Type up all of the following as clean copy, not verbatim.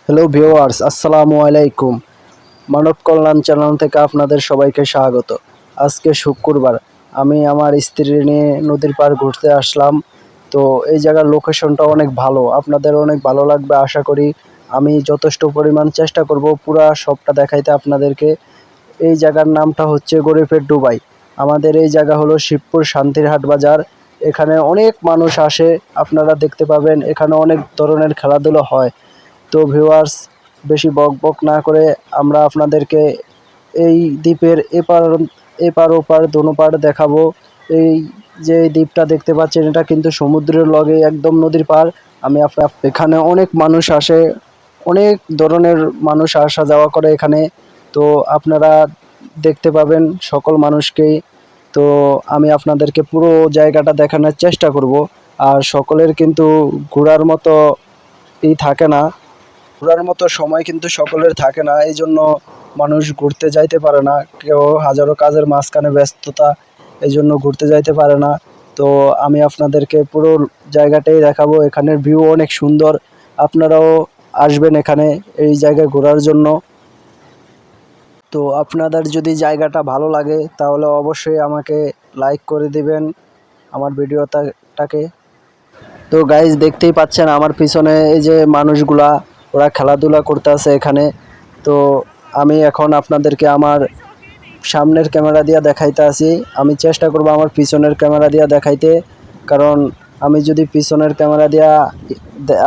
Hello viewers, আসসালামু আলাইকুম। মানব কল্যাণ channel থেকে আপনাদের সবাইকে স্বাগত। আজকে শুক্রবার, আমি আমার স্ত্রী নিয়ে নদীর পাড় ঘুরতে আসলাম। তো এই জায়গার লোকেশনটা অনেক ভালো, আপনাদের অনেক ভালো লাগবে আশা করি। আমি যথেষ্ট পরিমাণ চেষ্টা করব পুরা সবটা দেখাইতে আপনাদেরকে। এই জায়গার নামটা হচ্ছে গরিবের ডুবাই। আমাদের এই জায়গা হলো শিবপুর শান্তিরহাট বাজার। এখানে অনেক মানুষ আসে, আপনারা দেখতে পাবেন এখানে অনেক ধরনের খেলাধুলা হয়। তো ভিউয়ার্স, বেশি বকবক না করে আমরা আপনাদেরকে এই দ্বীপের এপার ওপার দোনো পাড় দেখাবো। এই যে দ্বীপটা দেখতে পাচ্ছেন, এটা কিন্তু সমুদ্রের লগে একদম নদীর পাড়। আমি আপনার এখানে অনেক মানুষ আসে, অনেক ধরনের মানুষ আসা যাওয়া করে এখানে। তো আপনারা দেখতে পাবেন সকল মানুষকেই। তো আমি আপনাদেরকে পুরো জায়গাটা দেখানোর চেষ্টা করব। আর সকলের কিন্তু ঘোরার মতো থাকে না, ঘোরার মতো সময় কিন্তু সকলের থাকে না, এই জন্য মানুষ ঘুরতে যাইতে পারে না। কেউ হাজারো কাজের মাঝখানে ব্যস্ততা, এই জন্য ঘুরতে যাইতে পারে না। তো আমি আপনাদেরকে পুরো জায়গাটাই দেখাবো। এখানের ভিউ অনেক সুন্দর, আপনারাও আসবেন এখানে এই জায়গায় ঘোরার জন্য। তো আপনাদের যদি জায়গাটা ভালো লাগে তাহলে অবশ্যই আমাকে লাইক করে দিবেন আমার ভিডিওটাকে। তো গাইজ, দেখতেই পাচ্ছেন আমার পিছনে এই যে মানুষগুলা, ওরা খেলাধুলা করতে আছে এখানে। তো আমি এখন আপনাদেরকে আমার সামনের ক্যামেরা দিয়ে দেখাইতে আসি। আমি চেষ্টা করব আমার পিছনের ক্যামেরা দিয়ে দেখাইতে, কারণ আমি যদি পিছনের ক্যামেরা দিয়া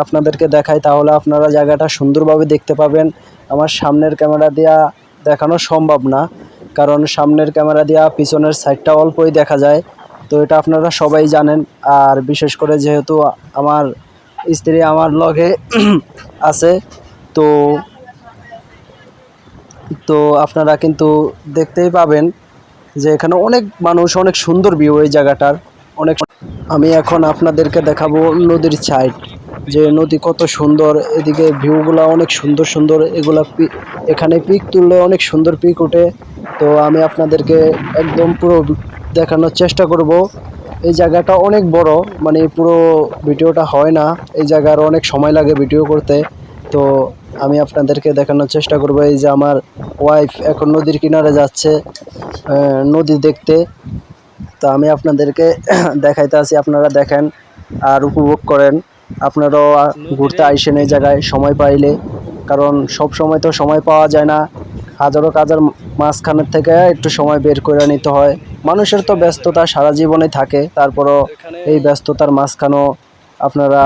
আপনাদেরকে দেখাই তাহলে আপনারা জায়গাটা সুন্দরভাবে দেখতে পাবেন। আমার সামনের ক্যামেরা দিয়া দেখানো সম্ভব না, কারণ সামনের ক্যামেরা দিয়া পিছনের সাইডটা অল্পই দেখা যায়। তো এটা আপনারা সবাই জানেন। আর বিশেষ করে যেহেতু আমার স্ত্রী আমার লগে আছে, তো তো আপনারা কিন্তু দেখতেই পাবেন যে এখানে অনেক মানুষ, অনেক সুন্দর ভিউ এই জায়গাটার। অনেক আমি এখন আপনাদেরকে দেখাবো নদীর সাইড, যে নদী কত সুন্দর। এদিকে ভিউগুলা অনেক সুন্দর সুন্দর, এগুলা এখানে পিক তুললে অনেক সুন্দর পিক ওঠে। তো আমি আপনাদেরকে একদম পুরো দেখানোর চেষ্টা করব। এই জায়গাটা অনেক বড়, মানে পুরো ভিডিওটা হয় না, এই জায়গার অনেক সময় লাগে ভিডিও করতে। তো আমি আপনাদেরকে দেখানোর চেষ্টা করব। এই যে আমার ওয়াইফ এখন নদীর কিনারে যাচ্ছে নদী দেখতে। তো আমি আপনাদেরকে দেখাইতে আছি, আপনারা দেখেন আর উপভোগ করেন। আপনারাও ঘুরতে আইসেন এই জায়গায় সময় পাইলে, কারণ সব সময় তো সময় পাওয়া যায় না। হাজারো কাজের মাঝখানের থেকে একটু সময় বের করে নিতে হয়। মানুষের তো ব্যস্ততা সারা জীবনে থাকে, তারপরও এই ব্যস্ততার মাঝখানেও আপনারা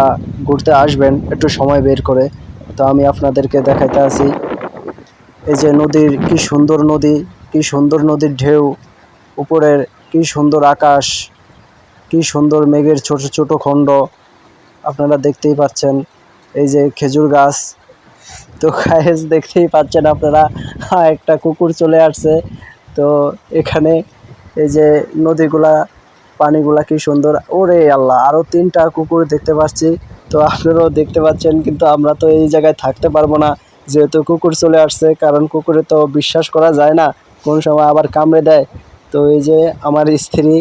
ঘুরতে আসবেন একটু সময় বের করে। তো আমি আপনাদেরকে দেখাইতে আছি এই যে নদীর, কি সুন্দর নদী, কি সুন্দর নদীর ঢেউ, উপরের কি সুন্দর আকাশ, কি সুন্দর মেঘের ছোট ছোট খণ্ড, আপনারা দেখতেই পাচ্ছেন। এই যে খেজুর গাছ। তো গাইস, দেখতেই পাচ্ছেন আপনারা, একটা কুকুর চলে আসছে। তো এখানে এই যে নদীগুলা, পানিগুলা কি সুন্দর, ওরে আল্লাহ, আরো 3টা কুকুর দেখতে পাচ্ছি। তো আপনারাও দেখতে পাচ্ছেন, কিন্তু আমরা তো এই জায়গায় থাকতে পারবো না যেহেতু কুকুর চলে আসছে, কারণ কুকুরে তো বিশ্বাস করা যায় না, কোন সময় আবার কামড়ে দেয়। তো এই যে আমার স্ত্রী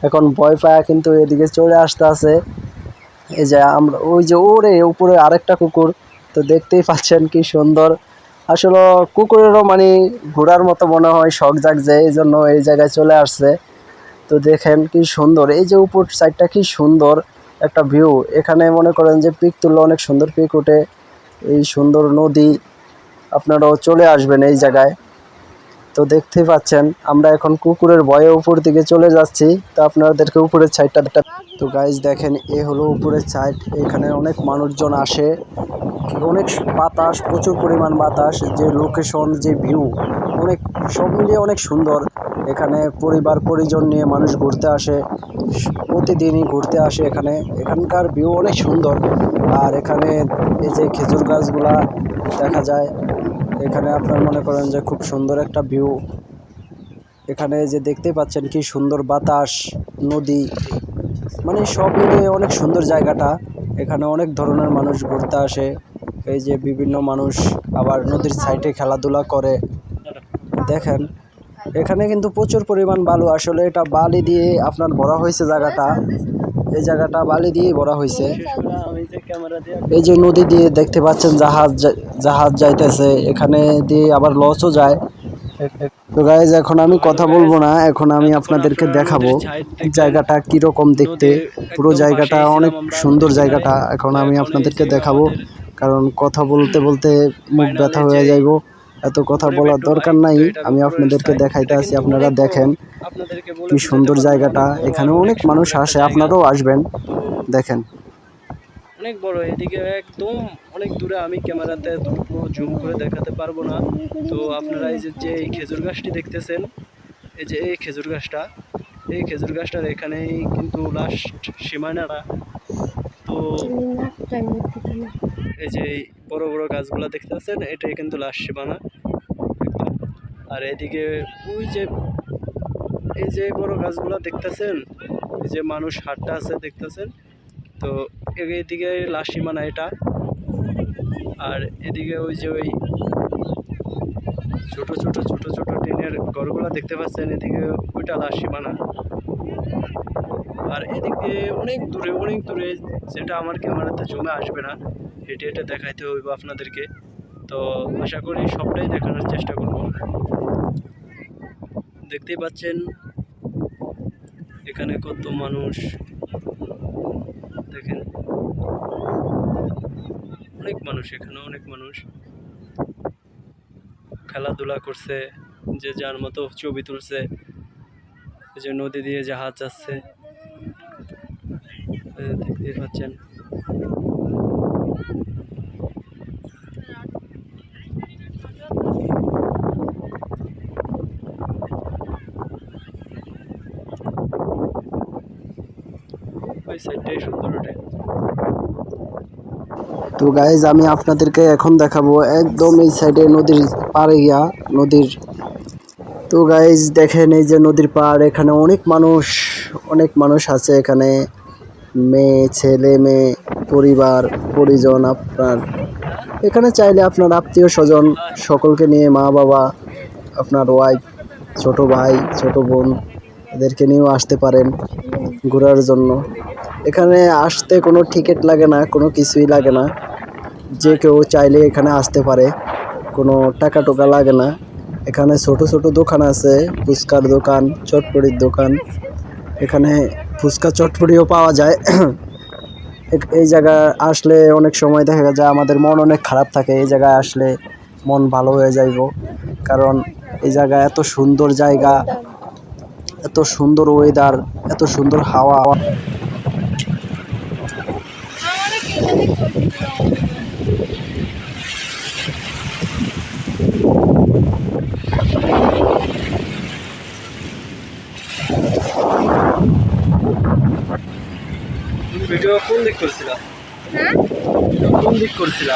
এখন ভয় পায় কিন্তু এদিকে চলে আসতে আছে। এই যে আমরা, ওই যে ওরে উপরে আরেকটা কুকুর। তো দেখতেই পাচ্ছেন কি সুন্দর। আসলে কুকুরেরও মানে ঘোরার মতো মনে হয়, শখ জাগছে, এই জন্য এই জায়গায় চলে আসছে। তো দেখেন কি সুন্দর, এই যে উপর সাইডটা কি সুন্দর একটা ভিউ। এখানে মনে করেন যে পিক তুললে অনেক সুন্দর পিক ওঠে। এই সুন্দর নদী, আপনারাও চলে আসবেন এই জায়গায়। তো দেখতেই পাচ্ছেন আমরা এখন কুকুরের ভয়ে উপর দিকে চলে যাচ্ছি। তো আপনাদেরকে উপরের সাইডটা, তো গাইজ দেখেন, এ হলো উপরের সাইড। এখানে অনেক মানুষজন আসে, অনেক বাতাস, প্রচুর পরিমাণ বাতাস, যে লোকেশন, যে ভিউ, অনেক সব মিলিয়ে অনেক সুন্দর। এখানে পরিবার পরিজন নিয়ে মানুষ ঘুরতে আসে, প্রতিদিনই ঘুরতে আসে এখানে। এখানকার ভিউ অনেক সুন্দর। আর এখানে এই যে খেজুর গাছগুলা দেখা যায়, এখানে আপনার মনে করেন যে খুব সুন্দর একটা ভিউ। এখানে যে দেখতে পাচ্ছেন কি সুন্দর বাতাস, নদী, মানে সব মিলিয়ে অনেক সুন্দর জায়গাটা। এখানে অনেক ধরনের মানুষ ঘুরতে আসে। এই যে বিভিন্ন মানুষ আবার নদীর সাইডে খেলাধুলা করে। দেখেন এখানে কিন্তু প্রচুর পরিমাণ বালু, আসলে এটা বালি দিয়ে আপনার ভরা হয়েছে জায়গাটা। এই জায়গাটা বালি দিয়ে ভরা হয়েছে। এই যে নদী দিয়ে দেখতে পাচ্ছেন জাহাজ যাইতেছে, এখানে দিয়ে আবার লঞ্চও যায়। তো গাইজ এখন আমি কথা বলবো না, এখন আমি আপনাদেরকে দেখাবো জায়গাটা কিরকম দেখতে। পুরো জায়গাটা অনেক সুন্দর জায়গাটা, এখন আমি আপনাদেরকে দেখাবো, কারণ কথা বলতে বলতে মুখ ব্যথা হয়ে যাইব। এত কথা বলার দরকার নাই, আমি আপনাদেরকে দেখাইতে আসি, আপনারা দেখেন কি সুন্দর জায়গাটা। এখানে অনেক মানুষ আসে, আপনারাও আসবেন, দেখেন। অনেক বড়, এদিকে একদম অনেক দূরে, আমি ক্যামেরাতে দ্রুত জুম করে দেখাতে পারবো না। তো আপনারা এই যে এই খেজুর গাছটি দেখতেছেন, এই যে এই খেজুর গাছটা, এই খেজুর গাছটার এখানেই কিন্তু লাস্ট সীমানাটা। তো এই যে বড় বড় গাছগুলো দেখতেছেন, এটাই কিন্তু লাস্ট সীমানা একদম। আর এদিকে ওই যে এই যে বড় গাছগুলো দেখতেছেন, এই যে মানুষ হাঁটতে আছে দেখতেছেন, তো এদিকে লাস্ট সীমানা এটা। আর এদিকে ওই যে ওই ছোট ছোট ছোট ছোট টিনের ঘরগুলো দেখতে পাচ্ছেন, এদিকে ওইটা লাস্ট সীমানা। আর এদিকে অনেক দূরে যেটা আমার ক্যামেরাতে জমে আসবে না, হেঁটে হেঁটে দেখাইতে হইব আপনাদেরকে। তো আশা করি সবটাই দেখানোর চেষ্টা করব। দেখতেই পাচ্ছেন এখানে কত মানুষ, দেখেন অনেক মানুষ, এখানে অনেক মানুষ খেলাধুলা করছে, যে যার মতো ছবি তুলছে। এই যে নদী দিয়ে জাহাজ যাচ্ছে, দেখতেই পাচ্ছেন। ওই সাইডটাই সুন্দর ওঠে। তো গাইজ আমি আপনাদেরকে এখন দেখাবো একদম এই সাইডে নদীর পাড়ে গিয়া, নদীর। তো গাইজ দেখেন এই যে নদীর পাড়, এখানে অনেক মানুষ আছে, এখানে মেয়ে ছেলে মেয়ে পরিবার পরিজন। আপনার এখানে চাইলে আপনার আত্মীয় স্বজন সকলকে নিয়ে, মা বাবা, আপনার ওয়াইফ, ছোট ভাই ছোট বোন, এদেরকে নিয়েও আসতে পারেন ঘোরার জন্য। এখানে আসতে কোনো টিকিট লাগে না, কোনো কিছুই লাগে না, যে কেউ চাইলে এখানে আসতে পারে, কোনো টাকা টোকা লাগে না। এখানে ছোট ছোট দোকান আছে, ফুচকার দোকান, চটপটির দোকান, এখানে ফুচকা চটপটিও পাওয়া যায়। এই জায়গায় আসলে অনেক সময় দেখা যায় আমাদের মন অনেক খারাপ থাকে, এই জায়গায় আসলে মন ভালো হয়ে যাইব, কারণ এই জায়গা এত সুন্দর জায়গা, এত সুন্দর ওয়েদার, এত সুন্দর হাওয়া। ভিডিও কোন দিক করছিল? হ্যাঁ, কোন দিক করছিল?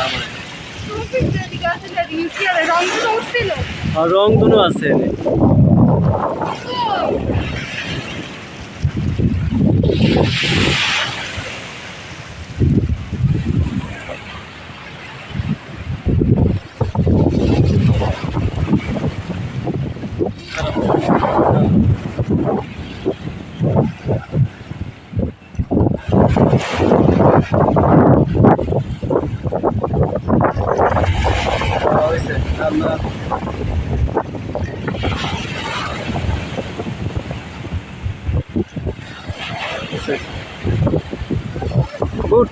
আমার রং দুনো আছে। গুড,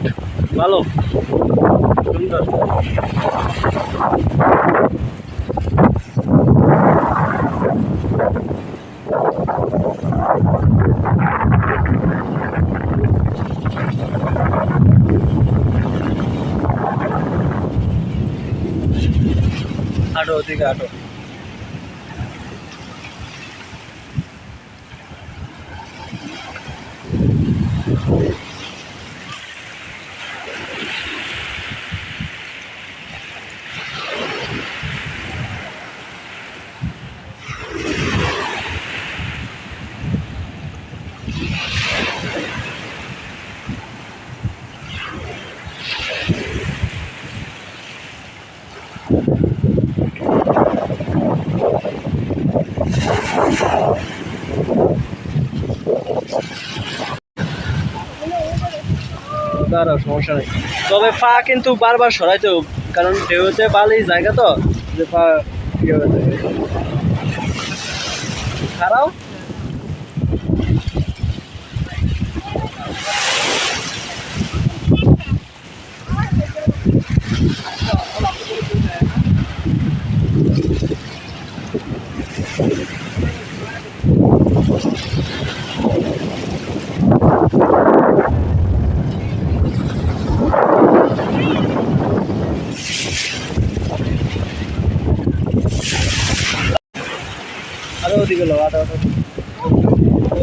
ভালো, সুন্দর। হাঁটো, ওদিকে হাঁটো। পারো, সমস্যা নেই। তবে পা কিন্তু বারবার সরাইতে হবে, কারণ ঢেউতে বালি জায়গা তো, যে পা ইয়ে হয়ে যাবে। খারাপ। আরো ওদিকে লো, আরো আরো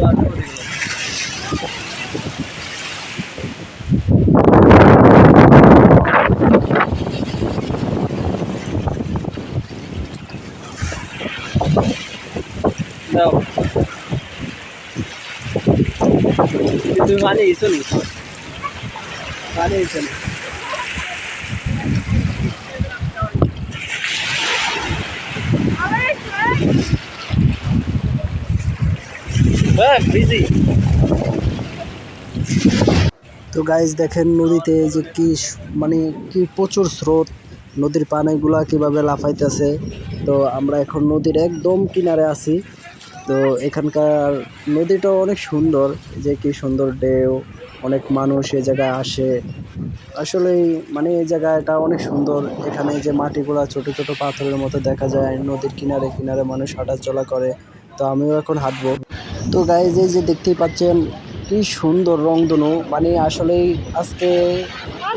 আরো ওদিকে লো। দাও, তুমি মানে ইসো নি, মানে ইসো নি। হ্যাঁ, বিজি। তো গাইজ দেখেন নদীতে যে কি মানে কি প্রচুর স্রোত, নদীর পানিগুলা কিভাবে লাফাইতেছে। তো আমরা এখন নদীর একদম কিনারে আছি। তো এখানকার নদীটা অনেক সুন্দর, যে কি সুন্দর ঢেউ, অনেক মানুষ এ জায়গায় আসে। আসলেই মানে এই জায়গাটা অনেক সুন্দর। এখানে যে মাটিগুলা ছোট ছোট পাথরের মতো দেখা যায়, নদীর কিনারে কিনারে মানুষ হাঁটাচলা করে। তো আমিও এখন হাঁটবো। তো গাইজ এই যে দেখতেই পাচ্ছেন কি সুন্দর রংধনু, মানে আসলেই আজকে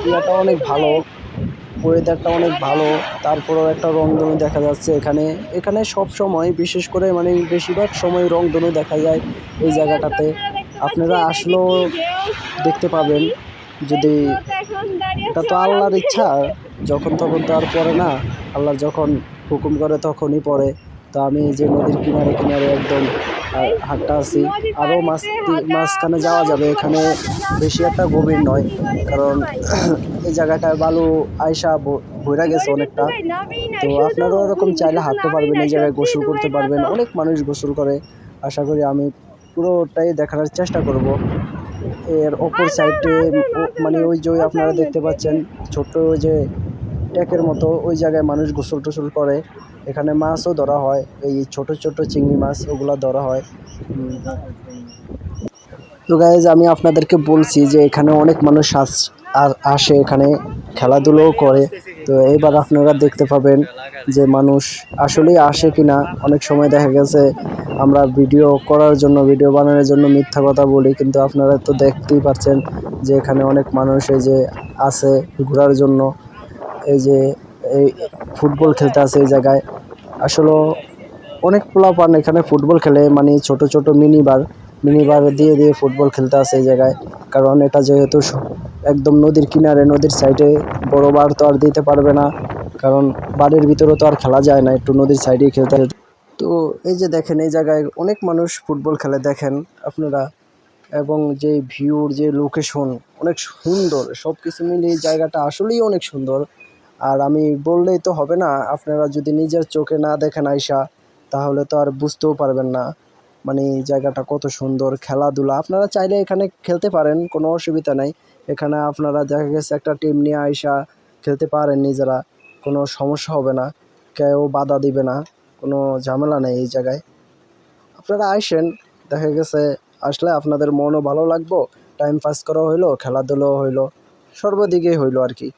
ইয়াটা অনেক ভালো, ওয়েদারটা অনেক ভালো। তারপরেও একটা রংধনু দেখা যাচ্ছে এখানে। এখানে সব সময় বিশেষ করে মানে বেশিরভাগ সময় রংধনু দেখা যায় এই জায়গাটাতে। আপনারা আসলেও দেখতে পাবেন যদি। এটা তো আল্লাহর ইচ্ছা, যখন তখন তো আর পড়ে না, আল্লাহ যখন হুকুম করে তখনই পড়ে। তো আমি এই যে নদীর কিনারে কিনারে একদম হাঁটটা আছি। আরও মাঝখানে যাওয়া যাবে, এখানে বেশি একটা গভীর নয়, কারণ এই জায়গাটায় বালু আয়সা ভইরা গেছে অনেকটা। তো আপনারাও এরকম চাইলে হাঁটতে পারবেন, এই জায়গায় গোসল করতে পারবেন, অনেক মানুষ গোসল করে। আশা করি আমি পুরোটাই দেখানোর চেষ্টা করব। এর অপর সাইডে মানে ওই যে আপনারা দেখতে পাচ্ছেন ছোট্ট ওই যে ট্যাকের মতো, ওই জায়গায় মানুষ গোসল টোসল করে। এখানে মাছও ধরা হয়, এই ছোট ছোট চিংড়ি মাছ ওগুলা ধরা হয়। তো গাইজ আমি আপনাদেরকে বলছি যে এখানে অনেক মানুষ আসে, এখানে খেলাধুলোও করে। তো এবার আপনারা দেখতে পাবেন যে মানুষ আসলেই আসে কিনা। অনেক সময় দেখা গেছে আমরা ভিডিও করার জন্য, ভিডিও বানানোর জন্য মিথ্যা কথা বলি, কিন্তু আপনারা তো দেখতেই পাচ্ছেন যে এখানে অনেক মানুষ এই যে আছে ঘোরার জন্য। এই যে এই ফুটবল খেলতে আছে এই জায়গায়। আসলে অনেক পোলাপান এখানে ফুটবল খেলে, মানে ছোট ছোট মিনি বার দিয়ে দিয়ে ফুটবল খেলতে আসে এই জায়গায়। কারণ এটা যেহেতু একদম নদীর কিনারে, নদীর সাইডে, বড় বার তো আর দিতে পারবে না, কারণ বাড়ির ভিতরে তো আর খেলা যায় না, একটু নদীর সাইডেই খেলতে। তো এই যে দেখেন এই জায়গায় অনেক মানুষ ফুটবল খেলে দেখেন আপনারা। এবং যে ভিউর যে লোকেশন অনেক সুন্দর, সব কিছু মিলিয়ে এই জায়গাটা আসলেই অনেক সুন্দর। আর আমি বললেই তো হবে না, আপনারা যদি নিজের চোখে না দেখেন আইসা, তাহলে তো আর বুঝতেও পারবেন না মানে এই জায়গাটা কত সুন্দর। খেলাধুলা আপনারা চাইলে এখানে খেলতে পারেন, কোনো অসুবিধা নেই। এখানে আপনারা দেখা গেছে একটা টিম নিয়ে আইসা খেলতে পারেন নিজেরা, কোনো সমস্যা হবে না, কেউ বাধা দিবে না, কোনো ঝামেলা নেই এই জায়গায়। আপনারা আইসেন, দেখা গেছে আসলে আপনাদের মনও ভালো লাগবো, টাইম পাস করা হইলো, খেলাধুলাও হইলো, সর্বদিকেই হইলো আর কি।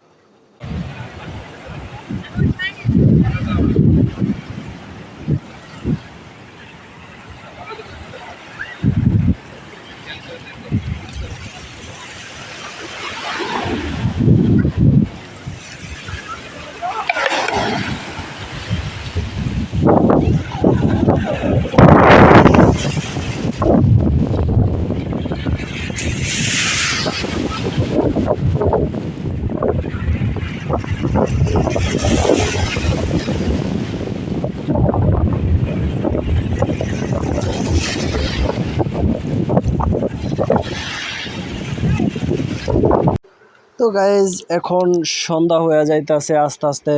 তো গাইজ এখন সন্ধ্যা হয়ে যাইতেছে আস্তে আস্তে,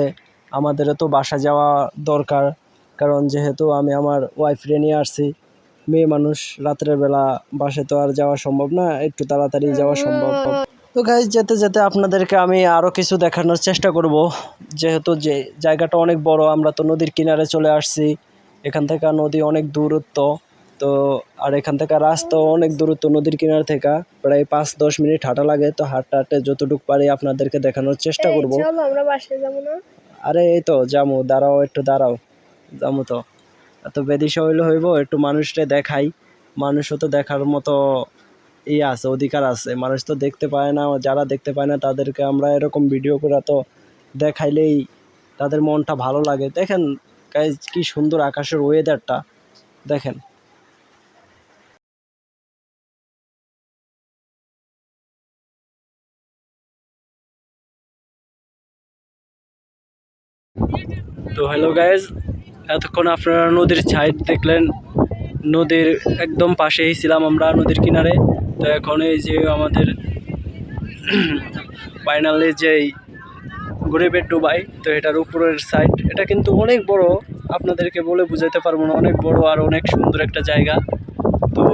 আমাদেরও তো বাসা যাওয়া দরকার, কারণ যেহেতু আমি আমার ওয়াইফরে নিয়ে আসছি। মেয়ে মানুষ রাত্রের বেলা বাসে তো আর যাওয়া সম্ভব না, একটু তাড়াতাড়ি যাওয়া সম্ভব। তো গাইজ যেতে যেতে আপনাদেরকে আমি আরও কিছু দেখানোর চেষ্টা করব, যেহেতু যে জায়গাটা অনেক বড়। আমরা তো নদীর কিনারে চলে আসছি, এখান থেকে নদী অনেক দূরত্ব। তো আর এখান থেকে রাস্তাও অনেক দূরত্ব নদীর কিনারে থেকে, প্রায় 5-10 মিনিট হাঁটা লাগে। তো হাঁটতে হাঁটতে যতটুকু পারি আপনাদেরকে দেখানোর চেষ্টা করব। চলো আমরা বাসায় যাবো না? আরে এই তো যামু, দাঁড়াও একটু দাঁড়াও, যামু তো। এত বেদিশা হইলে হইব, একটু মানুষকে দেখাই। মানুষও তো দেখার মতো আছে, অধিকার আছে। মানুষ তো দেখতে পায় না, যারা দেখতে পায় না তাদেরকে আমরা এরকম ভিডিও করে তো দেখাইলেই তাদের মনটা ভালো লাগে। দেখেন গাইজ কি সুন্দর আকাশের ওয়েদারটা দেখেন। তো হ্যালো গাইজ, এতক্ষণ আপনারা নদীর সাইড দেখলেন, নদীর একদম পাশেই ছিলাম আমরা, নদীর কিনারে। তো এখন এই যে আমাদের ফাইনালি যেই গরিবের ডুবাই, তো এটার উপরের সাইড, এটা কিন্তু অনেক বড়, আপনাদেরকে বলে বুঝাতে পারবো না। অনেক বড় আর অনেক সুন্দর একটা জায়গা। তো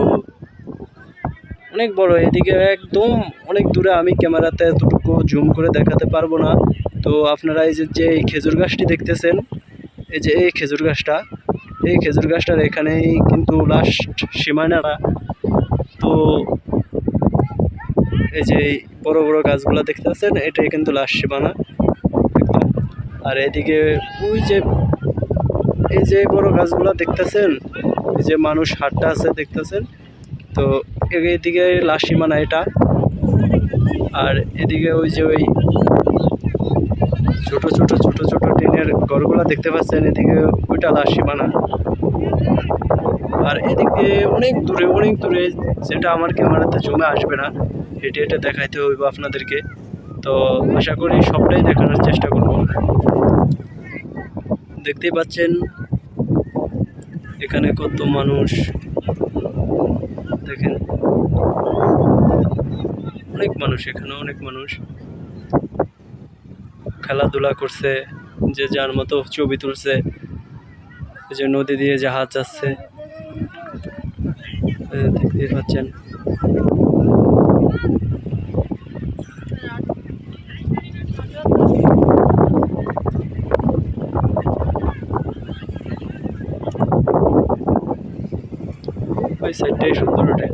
অনেক বড়, এদিকে একদম অনেক দূরে, আমি ক্যামেরাতে এতটুকু জুম করে দেখাতে পারবো না। তো আপনারা এই যে এই খেজুর গাছটি দেখতেছেন, এই যে এই খেজুর গাছটা, এই খেজুর গাছটার এখানেই কিন্তু লাস্ট সীমানাটা। তো এই যে এই বড় বড় গাছগুলো দেখতেছেন, এটাই কিন্তু লাস্ট সীমানা একদম। আর এদিকে ওই যে এই যে বড় গাছগুলো দেখতেছেন, এই যে মানুষ হাঁটতে আছে দেখতেছেন। তো এদিকে লাস্ট সীমানা এটা। আর এদিকে ওই যে ওই ছোট ছোট ছোট ছোট টিনের ঘরগুলো দেখতে পাচ্ছেন, এদিকে ওইটা লাস্ট সীমানা। আর এদিকে অনেক দূরে, যেটা আমার ক্যামেরাতে জমে আসবে না, হেঁটে হেঁটে দেখাইতে হইব আপনাদেরকে। তো আশা করি সবটাই দেখানোর চেষ্টা করব। দেখতেই পাচ্ছেন এখানে কত মানুষ, দেখেন অনেক মানুষ, এখানে অনেক মানুষ খেলাধুলা করছে, যে যার মতো ছবি তুলছে। এই যে নদী দিয়ে জাহাজ যাচ্ছে, দেখতে পাচ্ছেন। ওই সাইডটাই সুন্দর ওঠে।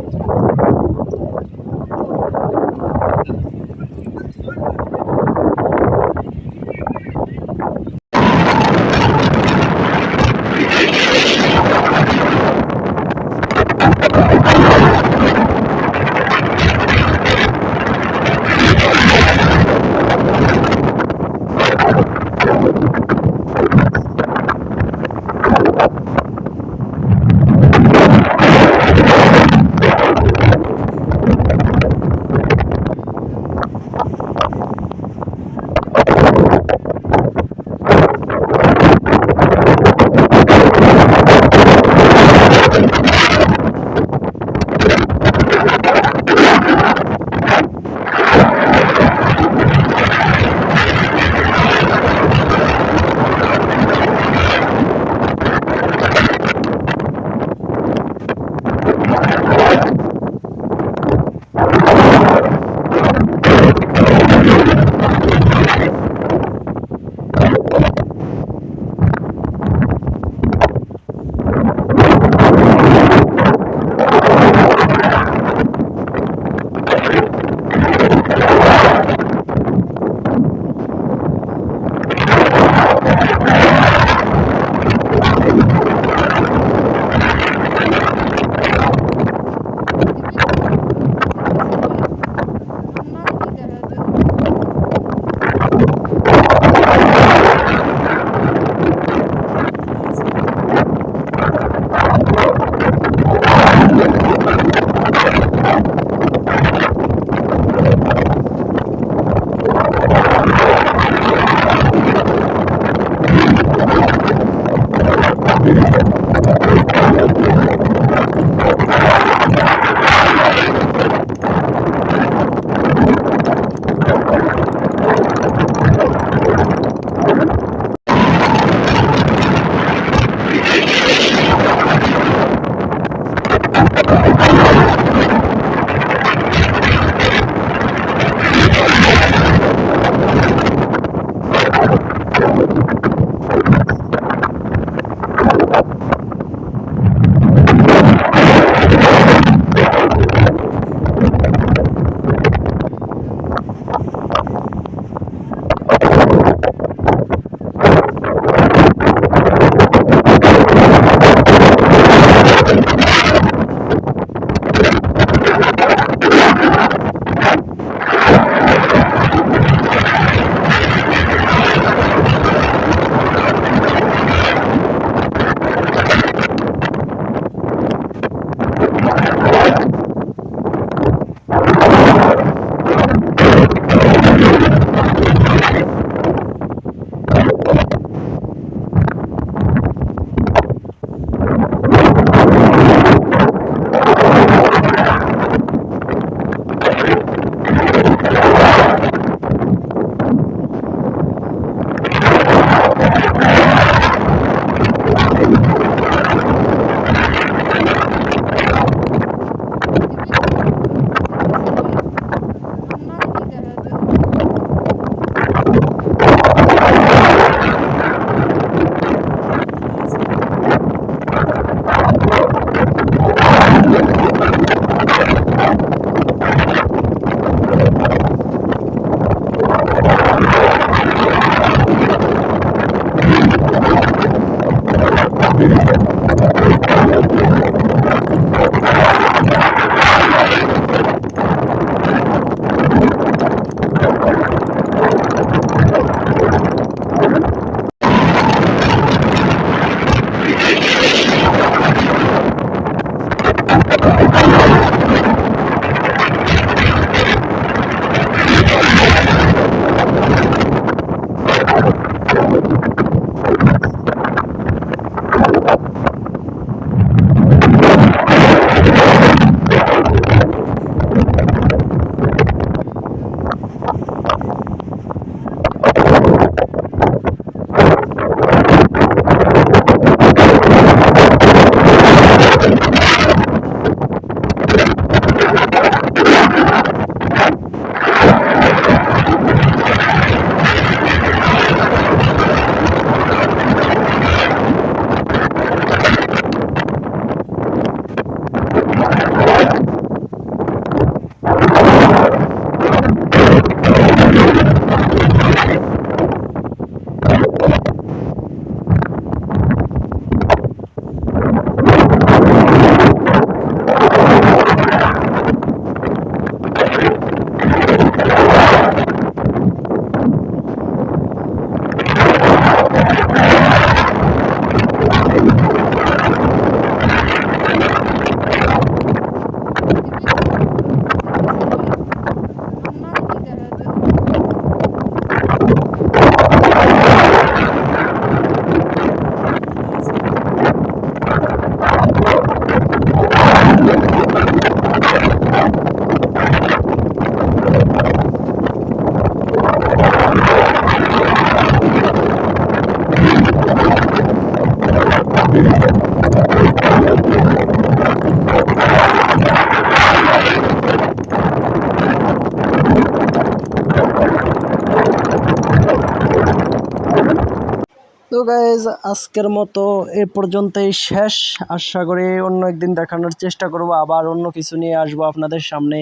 তো গাইজ আজকের মতো এ পর্যন্তই শেষ। আশা করি অন্য একদিন দেখানোর চেষ্টা করব, আবার অন্য কিছু নিয়ে আসবো আপনাদের সামনে।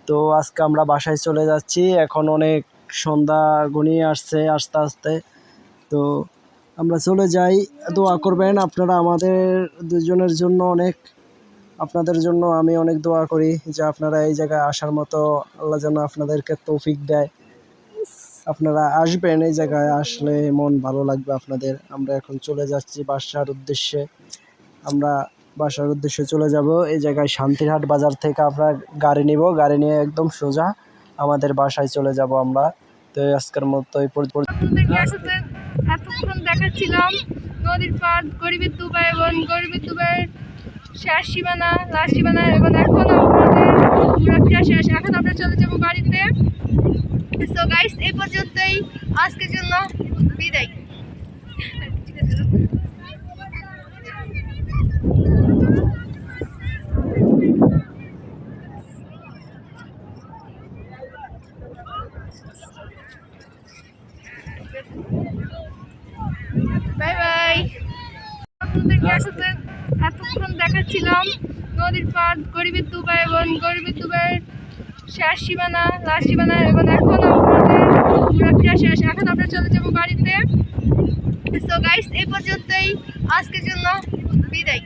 তো আজকে আমরা বাসায় চলে যাচ্ছি, এখন অনেক সন্ধ্যা ঘনিয়ে আসছে আস্তে আস্তে। তো আমরা চলে যাই, দোয়া করবেন আপনারা আমাদের দুজনের জন্য অনেক, আপনাদের জন্য আমি অনেক দোয়া করি যে আপনারা এই জায়গায় আসার মতো আল্লাহ যেন আপনাদেরকে তৌফিক দেয়। আপনারা আসবেন, এই জায়গায় আসলে মন ভালো লাগবে আপনাদের। আমরা এখন চলে যাচ্ছি বাসার উদ্দেশ্যে চলে যাব। এই জায়গায় শান্তিরহাট বাজার থেকে আমরা গাড়ি নিব, গাড়ি নিয়ে একদম সোজা আমাদের বাসায় চলে যাব আমরা। তো আজকের মতো এই এতক্ষণ দেখাচ্ছিলাম নদীর পাড়, গরিবের দুবাই এবং গরিবের দুবাইয়ের শেষ সীমানা, লাস্ট সীমানা, এবং এখন আমাদের ঘোরাফেরা শেষ। এখন আমরা চলে যাবো বাড়িতে। সো গাইস, এই পর্যন্তই আজকের জন্য বিদায়। Bye bye. এতক্ষণ দেখাচ্ছিলাম নদীর পাড়, গরিবের দুবাই এবং গরিবের দুবাইয়ের শেষ সীমানা, লাস্ট সীমানা, এবং এখন আমাদের ঘোরাফেরা শেষ। এখন আমরা চলে যাবো বাড়িতে। সো গাইস, এই পর্যন্তই আজকের জন্য বিদায়।